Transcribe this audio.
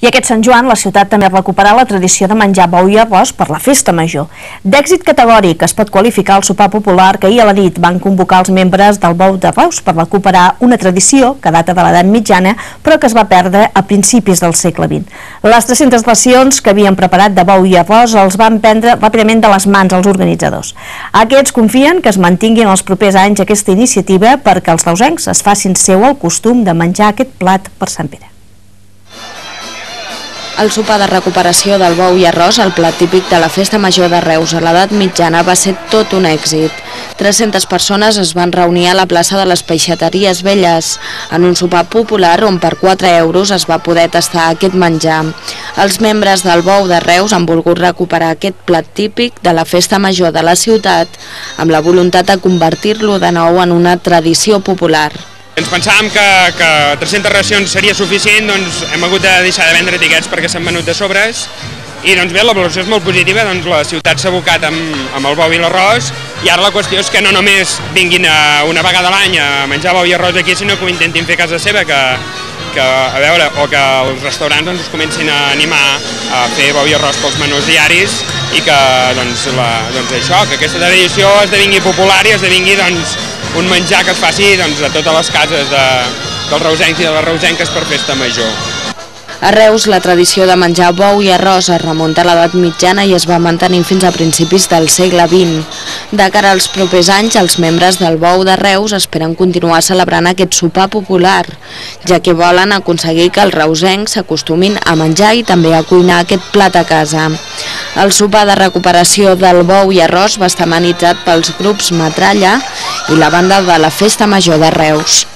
I aquest Sant Joan, la ciutat també recuperarà la tradició de menjar bou i arròs per la festa major. D'èxit categòric es pot qualificar el sopar popular que ahir a la nit van convocar els membres del Bou de Reus per recuperar una tradició que data de l'edat mitjana però que es va perdre a principis del segle XX. Les 300 racions que havien preparat de bou i arròs els van prendre ràpidament de les mans als organitzadors. Aquests confien que es mantinguin els propers anys aquesta iniciativa perquè els reusencs es facin seu el costum de menjar aquest plat per Sant Pere. El sopar de recuperació del bou i arròs, el plat típic de la Festa Major de Reus a l'edat mitjana, va ser tot un èxit. 300 persones es van reunir a la plaça de les Peixateries Velles, en un sopar popular on per 4 euros es va poder tastar aquest menjar. Els membres del Bou de Reus han volgut recuperar aquest plat típic de la Festa Major de la ciutat amb la voluntat de convertir-lo de nou en una tradició popular. Ens pensàvem que 300 racions seria suficient, doncs hem hagut de deixar de vendre tiquets perquè s'han venut de sobres i doncs bé, la valoració és molt positiva, doncs la ciutat s'ha abocat amb el bou i l'arròs i ara la qüestió és que no només vinguin una vegada a l'any a menjar bou i arròs aquí, sinó que ho intentin fer a casa seva, a veure, o que els restaurants doncs, es comencin a animar a fer bou i arròs pels menús diaris i que doncs, això, que aquesta tradició esdevingui popular i esdevingui doncs, un menjar que es faci doncs, a totes les cases dels reusencs i de les reusenques per festa major. A Reus, la tradició de menjar bou i arròs es remunta a l'edat mitjana i es va mantenir fins a principis del segle XX. De cara als propers anys, els membres del Bou de Reus esperen continuar celebrant aquest sopar popular, ja que volen aconseguir que els reusencs s'acostumin a menjar i també a cuinar aquest plat a casa. El sopar de recuperació del bou i arròs va estar amenitzat pels grups Metralla i la banda de la Festa Major de Reus.